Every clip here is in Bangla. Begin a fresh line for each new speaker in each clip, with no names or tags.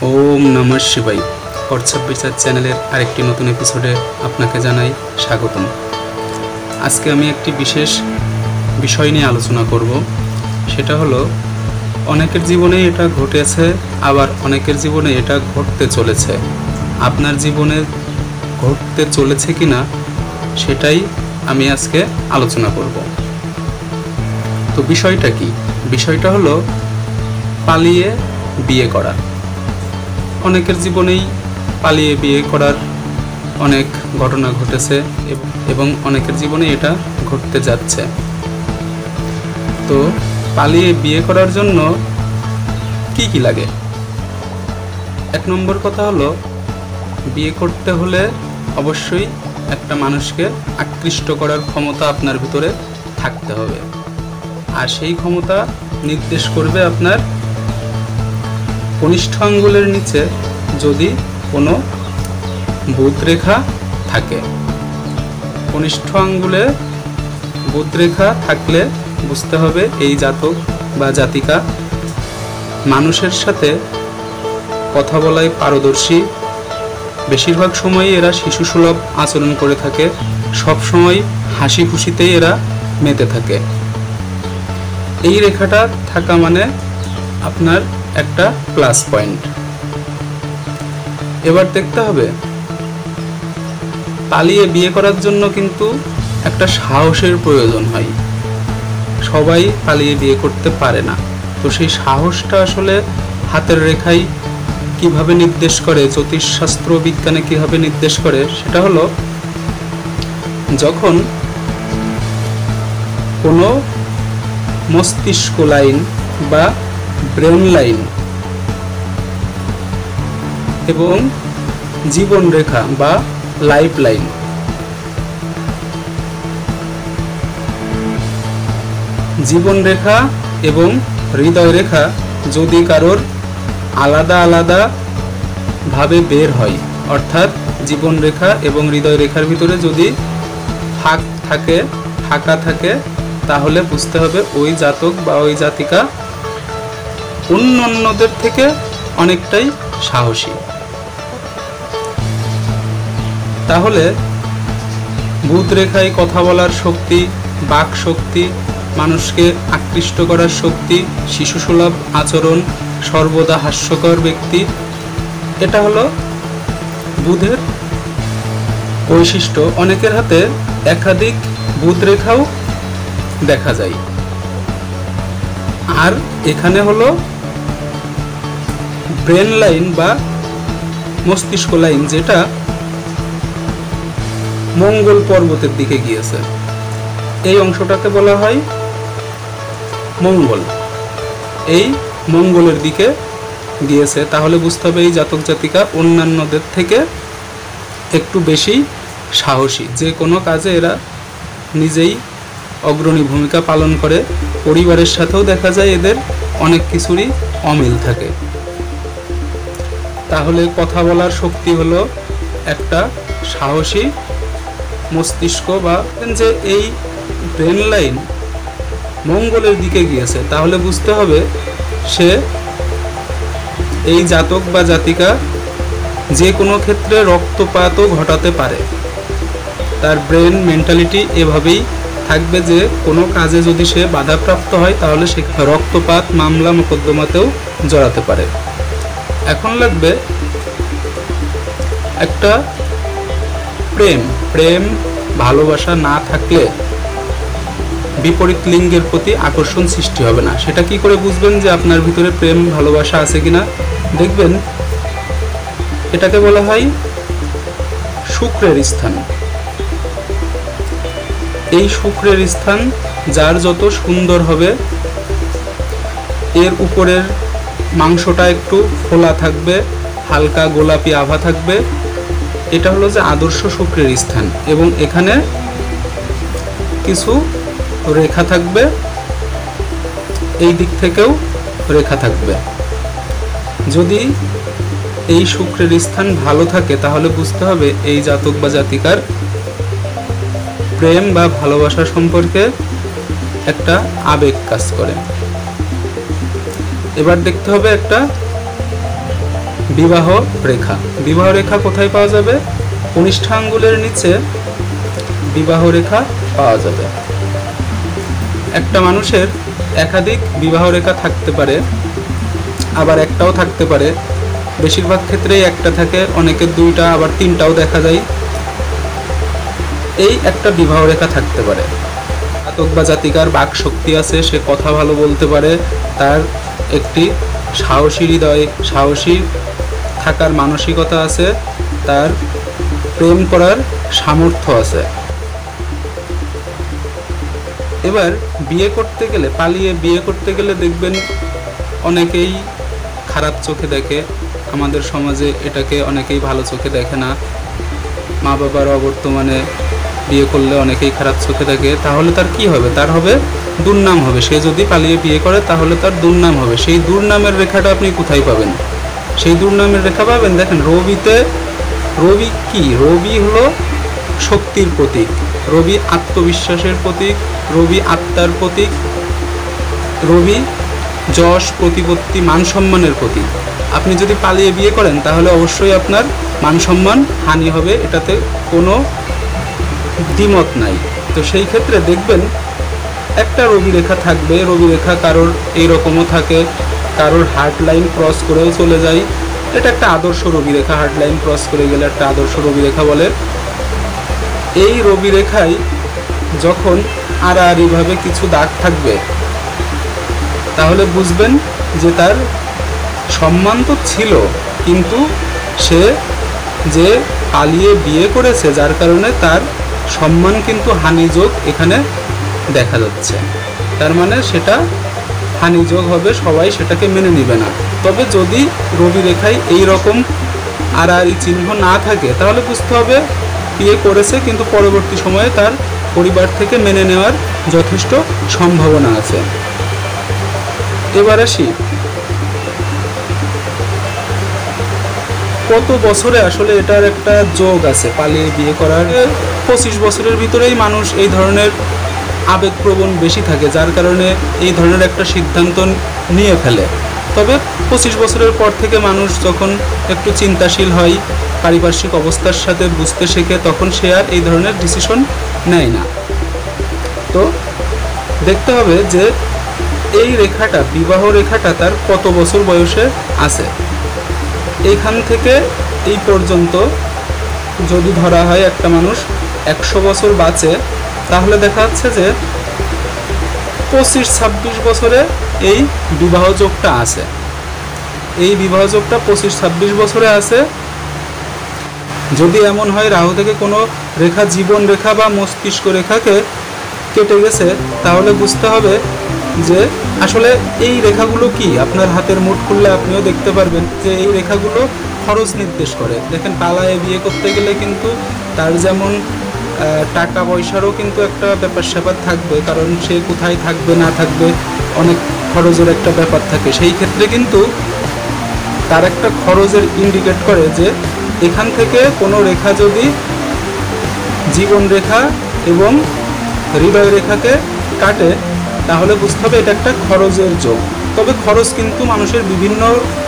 ওম নমঃ শিবায়। হোয়াটসঅ্যাপ বিচার চ্যানেলের আরেকটি নতুন এপিসোডে আপনাকে জানাই স্বাগতম। আজকে আমি একটি বিশেষ বিষয় নিয়ে আলোচনা করব। সেটা হলো অনেকের জীবনে এটা ঘটেছে, আবার অনেকের জীবনে এটা ঘটতে চলেছে। আপনার জীবনে ঘটতে চলেছে কি না সেটাই আমি আজকে আলোচনা করব। তো বিষয়টা কি? বিষয়টা হলো পালিয়ে বিয়ে করা। অনেকের জীবনেই পালিয়ে বিয়ে করার অনেক ঘটনা ঘটেছে এবং অনেকের জীবনে এটা ঘটতে যাচ্ছে। তো পালিয়ে বিয়ে করার জন্য কি কি লাগে? এক নম্বর কথা হলো, বিয়ে করতে হলে অবশ্যই একটা মানুষকে আকৃষ্ট করার ক্ষমতা আপনার ভিতরে থাকতে হবে। আর সেই ক্ষমতা নির্দেশ করবে আপনার কনিষ্ঠ আঙ্গুলের নিচে যদি কোনো বুধ রেখা থাকে। কনিষ্ঠ আঙ্গুলে বুধ রেখা থাকলে বুঝতে হবে এই জাতক বা জাতিকা মানুষের সাথে কথা বলায় পারদর্শী। বেশিরভাগ সময়ই এরা শিশুসুলভ আচরণ করে থাকে, সব সময় হাসি খুশিতেই এরা মেতে থাকে। এই রেখাটা থাকা মানে আপনার একটা প্লাস পয়েন্ট। এবার দেখতে হবে পালিয়ে বিয়ে করার জন্য কিন্তু একটা সাহসের প্রয়োজন হয়। সবাই পালিয়ে বিয়ে করতে পারে না। তো সেই সাহসটা আসলে হাতের রেখায় কিভাবে নির্দেশ করে, জ্যোতিষশাস্ত্র বিজ্ঞানে কিভাবে নির্দেশ করে, সেটা হলো যখন কোনো মস্তিষ্ক লাইন বা ব্রেন লাইন এবং জীবন রেখা বা লাইফ লাইন জীবন রেখা এবং হৃদয় রেখা যদি কারোর আলাদা আলাদা ভাবে বের হয়, অর্থাৎ জীবন রেখা এবং হৃদয় রেখার ভিতরে যদি ফাঁকা থাকে, তাহলে বুঝতে হবে ওই জাতক বা ওই জাতিকা অন্যদের থেকে অনেকটাই সাহসী। তাহলে বুধ রেখায় কথা বলার শক্তি, বাক শক্তি, মানুষকে আকৃষ্ট করার শক্তি, শিশুসুলভ আচরণ, সর্বদা হাস্যকর ব্যক্তি, এটা হলো বুধের বৈশিষ্ট্য। অনেকের হাতে একাধিক বুধ রেখাও দেখা যায়। আর এখানে হলো ব্রেন লাইন বা মস্তিষ্ক লাইন, যেটা মঙ্গল পর্বতের দিকে গিয়েছে। এই অংশটাকে বলা হয় মঙ্গল। এই মঙ্গলের দিকে গিয়েছে, তাহলে বুঝতে হবে এই জাতক জাতিকা অন্যান্যদের থেকে একটু বেশি সাহসী। যে কোনো কাজে এরা নিজেই অগ্রণী ভূমিকা পালন করে। পরিবারের সাথেও দেখা যায় এদের অনেক কিছুরই অমিল থাকে। তাহলে কথা বলার শক্তি হলো একটা সাহসী মস্তিষ্ক, বা যে এই ব্রেন লাইন মঙ্গলের দিকে গিয়েছে, তাহলে বুঝতে হবে সে এই জাতক বা জাতিকা যে কোনো ক্ষেত্রে রক্তপাতও ঘটাতে পারে। তার ব্রেন মেন্টালিটি এভাবেই থাকবে যে কোনো কাজে যদি সে বাধাপ্রাপ্ত হয়, তাহলে সে রক্তপাত, মামলা মোকদ্দমাতেও জড়াতে পারে। এখন লাগবে একটা প্রেম ভালোবাসা না থাকলে বিপরীত লিঙ্গের প্রতি আকর্ষণ সৃষ্টি হবে না। সেটা কি করে বুঝবেন যে আপনার ভিতরে প্রেম ভালোবাসা আছে কিনা? দেখবেন এটাকে বলা হয় শুক্রের স্থান। এই শুক্রের স্থান যার যত সুন্দর হবে, এর উপরের মাংসটা একটু ফোলা থাকবে, হালকা গোলাপি আভা থাকবে, এটা হলো যে আদর্শ শুক্রের স্থান। এবং এখানে কিছু রেখা থাকবে, এই দিক থেকেও রেখা থাকবে। যদি এই শুক্রের স্থান ভালো থাকে, তাহলে বুঝতে হবে এই জাতক বা জাতিকার প্রেম বা ভালোবাসা সম্পর্কে একটা আবেগ কাজ করে। এবার দেখতে হবে একটা বিবাহ রেখা। বিবাহ রেখা কোথায় পাওয়া যাবে? কনিষ্ঠ আঙ্গুলের নিচে বিবাহ রেখা পাওয়া যাবে। একটা মানুষের একাধিক বিবাহ রেখা থাকতে পারে, আবার একটাও থাকতে পারে। বেশিরভাগ ক্ষেত্রেই একটা থাকে, অনেকের দুইটা আবার তিনটাও দেখা যায়। এই একটা বিবাহ রেখা থাকতে পারে। জাতক বা জাতিকার বাক শক্তি আছে, সে কথা ভালো বলতে পারে, তার একটি সাহসী হৃদয়, সাহসী থাকার মানসিকতা আছে, তার প্রেম করার সামর্থ্য আছে। এবার বিয়ে করতে গেলে, পালিয়ে বিয়ে করতে গেলে দেখবেন অনেকেই খারাপ চোখে দেখে। আমাদের সমাজে এটাকে অনেকেই ভালো চোখে দেখে না। মা বাবারা বর্তমানে বিয়ে করলে অনেকেই খারাপ চোখে দেখে। তাহলে তার কি হবে? তার হবে দুর্নাম হবে। সে যদি পালিয়ে বিয়ে করে তাহলে তার দুর্নাম হবে। সেই দুর্নামের রেখাটা আপনি কোথায় পাবেন? সেই দুর্নামের রেখা পাবেন, দেখেন রবিতে। রবি কি? রবি হলো শক্তির প্রতীক, রবি আত্মবিশ্বাসের প্রতীক, রবি আত্মার প্রতীক, রবি যশ, প্রতিপত্তি, মান সম্মানের প্রতীক। আপনি যদি পালিয়ে বিয়ে করেন তাহলে অবশ্যই আপনার মান সম্মান হানি হবে, এটাতে কোনো দ্বিমত নাই। তো সেই ক্ষেত্রে দেখবেন একটা রবি রেখা থাকবে। রবি রেখা কারোর এইরকমও থাকে, কারোর হার্ট লাইন ক্রস করেও চলে যায়। এটা একটা আদর্শ রবি রেখা। হার্ট লাইন ক্রস করে গেলে একটা আদর্শ রবি রেখা বলে। এই রবি রেখায় যখন আড়াআড়িভাবে কিছু দাগ থাকবে তাহলে বুঝবেন যে তার সম্মান তো ছিল, কিন্তু সে যে পালিয়ে বিয়ে করেছে, যার কারণে তার সম্মান কিন্তু হানিযোগ এখানে দেখা যাচ্ছে। তার মানে সেটা হানিযোগ হবে, সবাই সেটাকে মেনে নেবে না। তবে যদি রবি রেখায় এই রকম আড়াআড়ি চিহ্ন না থাকে তাহলে বুঝতে হবে বিয়ে করেছে, কিন্তু পরবর্তী সময়ে তার পরিবার থেকে মেনে নেওয়ার যথেষ্ট সম্ভাবনা আছে। এবার আসি কত বছরে আসলে এটার একটা যোগ আছে পালিয়ে বিয়ে করার। 25 বছরের ভিতরেই মানুষ এই ধরনের আবেগপ্রবণ বেশি থাকে, যার কারণে এই ধরনের একটা সিদ্ধান্ত নিয়ে ফেলে। তবে 25 বছরের পর থেকে মানুষ যখন একটু চিন্তাশীল হয়, পারিপার্শ্বিক অবস্থার সাথে বুঝতে শেখে, তখন সে আর এই ধরনের ডিসিশন নেয় না। তো দেখতে হবে যে এই রেখাটা, বিবাহ রেখাটা তার কত বছর বয়সে আছে। এইখান থেকে এই পর্যন্ত যদি ধরা হয় একটা মানুষ 100 বছর বাঁচে, তাহলে দেখা যাচ্ছে যে 25-26 বছরে এই বিবাহ যোগটা আছে। এই বিবাহ যোগটা 25-26 বছরে আছে। যদি এমন হয় রাহু থেকে কোনো রেখা, জীবন রেখা বা মস্তিষ্ক রেখাকে কেটে গেছে, তাহলে বুঝতে হবে যে আসলে এই রেখাগুলো কি। আপনার হাতের মুঠ খুললে আপনিও দেখতে পারবেন যে এই রেখাগুলো খরচ নির্দেশ করে। দেখেন পালায়ে বিয়ে করতে গেলে কিন্তু তার যেমন টাকা পয়সারও কিন্তু একটা ব্যাপার স্যাপার থাকবে, কারণ সে কোথায় থাকবে না থাকবে, অনেক খরচের একটা ব্যাপার থাকে। সেই ক্ষেত্রে কিন্তু তার একটা খরচের ইন্ডিকেট করে যে এখান থেকে কোনো রেখা যদি জীবন রেখা এবং হৃদয় রেখাকে কাটে তাহলে বুঝতে হবে এটা একটা খরচের যোগ। তবে খরচ কিন্তু মানুষের বিভিন্ন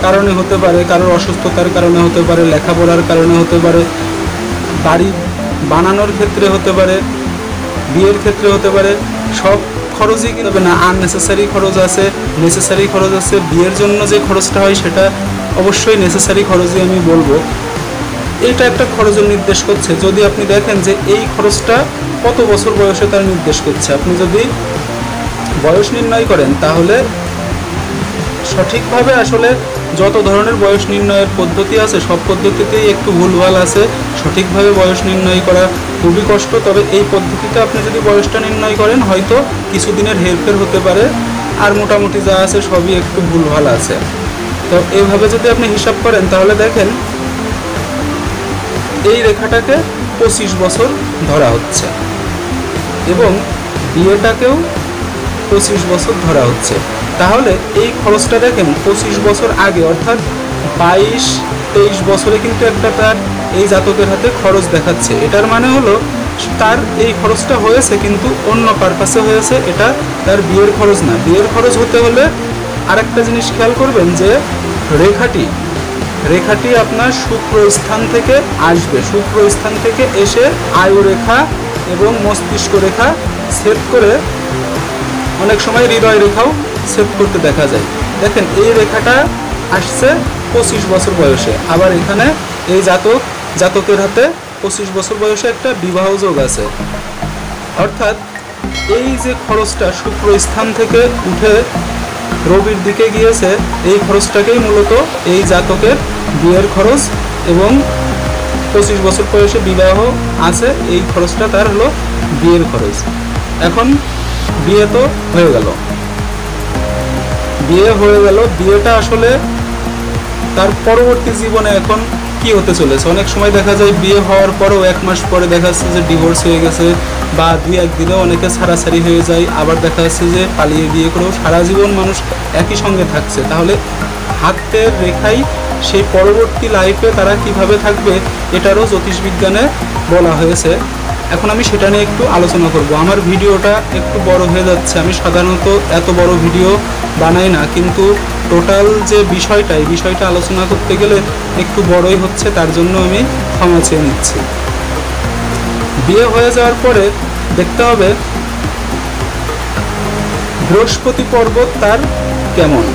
কারণে হতে পারে, কারোর অসুস্থতার কারণে হতে পারে, লেখাপড়ার কারণে হতে পারে, বাড়ি বানানোর ক্ষেত্রে হতে পারে, বিয়ের ক্ষেত্রে হতে পারে। সব খরচই কিন্তু না, আননেসেসারি খরচ আছে, নেসেসারি খরচ আছে। বিয়ের জন্য যে খরচটা হয় সেটা অবশ্যই নেসেসারি খরচই আমি বলবো। এটা একটা খরচের নির্দেশ করছে। যদি আপনি দেখেন যে এই খরচটা কত বছর বয়সে তার নির্দেশ করছে, আপনি যদি বয়স নির্ণয় করেন তাহলে সঠিকভাবে আসলে যত ধরনের বয়স নির্ণয়ের পদ্ধতি আছে সব পদ্ধতিতেই একটু ভুলভাল আছে। সঠিকভাবে বয়স নির্ণয় করা খুবই কষ্ট। তবে এই পদ্ধতিতে আপনি যদি বয়সটা নির্ণয় করেন হয়তো কিছুদিনের হেরফের হতে পারে, আর মোটামুটি যা আছে সবই একটু ভুলভাল আছে। তো এইভাবে যদি আপনি হিসাব করেন তাহলে দেখেন এই রেখাটাকে 25 বছর ধরা হচ্ছে এবং বিয়েটাকেও 25 বছর ধরা হচ্ছে। তাহলে এই খরচটা দেখেন 25 বছর আগে, অর্থাৎ 22-23 বছরে কিন্তু একটা তার এই জাতকের হাতে খরচ দেখাচ্ছে। এটার মানে হলো তার এই খরচটা হয়েছে কিন্তু অন্য পারপাসে হয়েছে, এটা তার বিয়ের খরচ না। বিয়ের খরচ হতে হলে আরেকটা জিনিস খেয়াল করবেন যে রেখাটি রেখাটি আপনার শুক্রস্থান থেকে আসবে, শুক্রস্থান থেকে এসে আয়ু রেখা এবং মস্তিষ্ক রেখা ছেদ করে অনেক সময় হৃদয় রেখাও ছেদ করতে দেখা যায়। দেখেন এই রেখাটা আসছে 25 বছর বয়সে, আবার এখানে এই জাতকের হাতে 25 বছর বয়সে একটা বিবাহ যোগ আছে। অর্থাৎ এই যে খরচটা শুক্র স্থান থেকে উঠে রবির দিকে গিয়েছে, এই খরচটাকেই মূলত এই জাতকের বিয়ের খরচ, এবং 25 বছর বয়সে বিবাহ আছে, এই খরচটা তার হলো বিয়ের খরচ। এখন বিয়ে তো হয়ে গেল, বিয়েটা আসলে তার পরবর্তী জীবনে এখন কি হতে চলেছে। অনেক সময় দেখা যায় বিয়ে হওয়ার পরেও 1 মাস পরে দেখা যাচ্ছে যে ডিভোর্স হয়ে গেছে, বা 2-1 দিনেও অনেকে ছাড়াছাড়ি হয়ে যায়, আবার দেখা যাচ্ছে যে পালিয়ে বিয়ে করেও সারা জীবন মানুষ একই সঙ্গে থাকছে। তাহলে হাতের রেখাই সেই পরবর্তী লাইফে তারা কিভাবে থাকবে এটারও জ্যোতিষবিজ্ঞানে বলা হয়েছে। এখন আমি সেটা নিয়ে একটু আলোচনা করব। আমার ভিডিওটা একটু বড় হয়ে যাচ্ছে, আমি সাধারণত এত বড় ভিডিও বানাই না, কিন্তু টোটাল যে বিষয়টা, এই বিষয়টা আলোচনা করতে গেলে একটু বড়ই হচ্ছে, তার জন্য আমি ক্ষমা চেয়ে নিচ্ছি। বিয়ে হয়ে যাওয়ার পরে দেখতে হবে বৃহস্পতি পর্বত তার কেমন।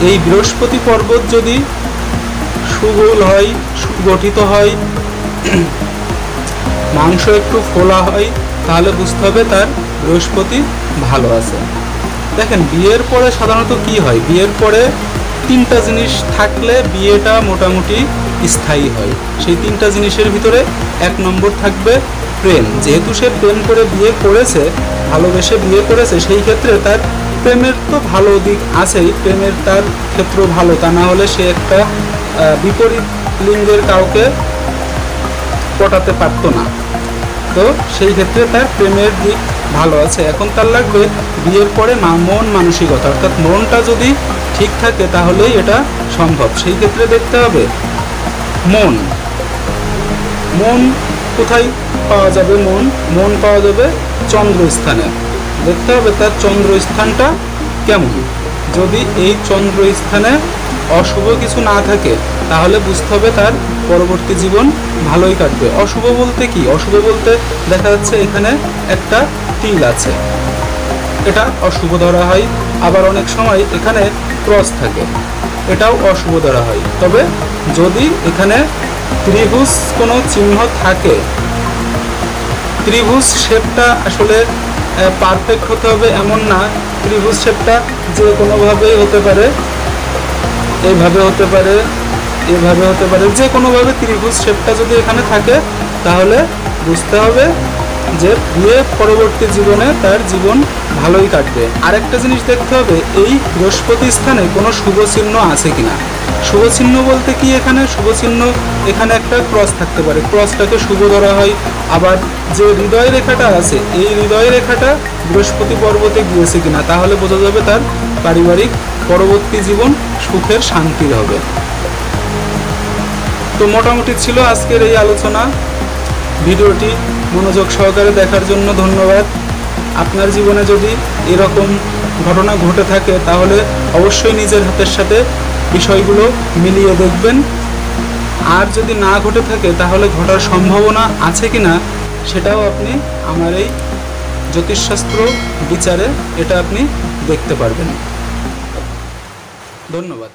এই বৃহস্পতি পর্বত যদি সুগোল হয়, সুগঠিত হয়, মাংস একটু ফোলা হয়, তাহলে বুঝতে হবে তার বৃহস্পতি ভালো আছে। দেখেন বিয়ের পরে সাধারণত কি হয়, বিয়ের পরে 3টা জিনিস থাকলে বিয়েটা মোটামুটি স্থায়ী হয়। সেই 3টা জিনিসের ভিতরে 1 নম্বর থাকবে প্রেম। যেহেতু সে প্রেম করে বিয়ে করেছে, ভালোবেসে বিয়ে করেছে, সেই ক্ষেত্রে তার প্রেমের তো ভালো দিক আছেই, প্রেমের তার ক্ষেত্র ভালো, তা না হলে সে একটা বিপরীত লিঙ্গের কাউকে পটাতে পারতো না। তো সেই ক্ষেত্রে তার প্রেমের দিক ভালো আছে। এখন তার লাগবে বিয়ের পরে মন মানসিকতা, অর্থাৎ মনটা যদি ঠিক থাকে তাহলেই এটা সম্ভব। সেই ক্ষেত্রে দেখতে হবে মন কোথায় পাওয়া যাবে। মন পাওয়া যাবে চন্দ্রস্থানে। দেখতে হবে তার চন্দ্রস্থানটা কেমন। যদি এই চন্দ্রস্থানে অশুভ কিছু না থাকে তাহলে বুঝতে হবে তার পরবর্তী জীবন ভালোই কাটবে। অশুভ বলতে কি? অশুভ বলতে দেখা যাচ্ছে এখানে একটা তিল আছে, এটা অশুভ ধরা হয়। আবার অনেক সময় এখানে ক্রস থাকে, এটাও অশুভ ধরা হয়। তবে যদি এখানে ত্রিভুজ কোনো চিহ্ন থাকে, ত্রিভুজ শেপটা আসলে পারফেক্ট হতে হবে এমন না। ত্রিভুজ শেপটা যে কোনোভাবেই হতে পারে, এইভাবে হতে পারে, এভাবে হতে পারে, যে কোনোভাবে ত্রিভুজ শেপটা যদি এখানে থাকে তাহলে বুঝতে হবে যে বিয়ে পরবর্তী জীবনে তার জীবন ভালোই কাটবে। আরেকটা জিনিস দেখতে হবে এই বৃহস্পতি স্থানে কোনো শুভ চিহ্ন আছে কিনা। শুভ চিহ্ন বলতে কি, এখানে শুভ চিহ্ন এখানে একটা ক্রস থাকতে পারে, ক্রসটাকে শুভ ধরা হয়। আবার যে হৃদয় রেখাটা আছে, এই হৃদয় রেখাটা বৃহস্পতি পর্বতে গিয়েছে কিনা, তাহলে বোঝা যাবে তার পারিবারিক পরবর্তী জীবন সুখের শান্তির হবে। তো মোটামুটি ছিল আজকের এই আলোচনা। ভিডিওটি মনোযোগ সহকারে দেখার জন্য ধন্যবাদ। আপনার জীবনে যদি এরকম ঘটনা ঘটে থাকে তাহলে অবশ্যই নিজের হাতের সাথে বিষয়গুলো মিলিয়ে দেখবেন। আর যদি না ঘটে থাকে তাহলে ঘটার সম্ভাবনা আছে কিনা সেটাও আপনি আমার এই জ্যোতিষশাস্ত্র বিচারে এটা আপনি দেখতে পারবেন। ধন্যবাদ।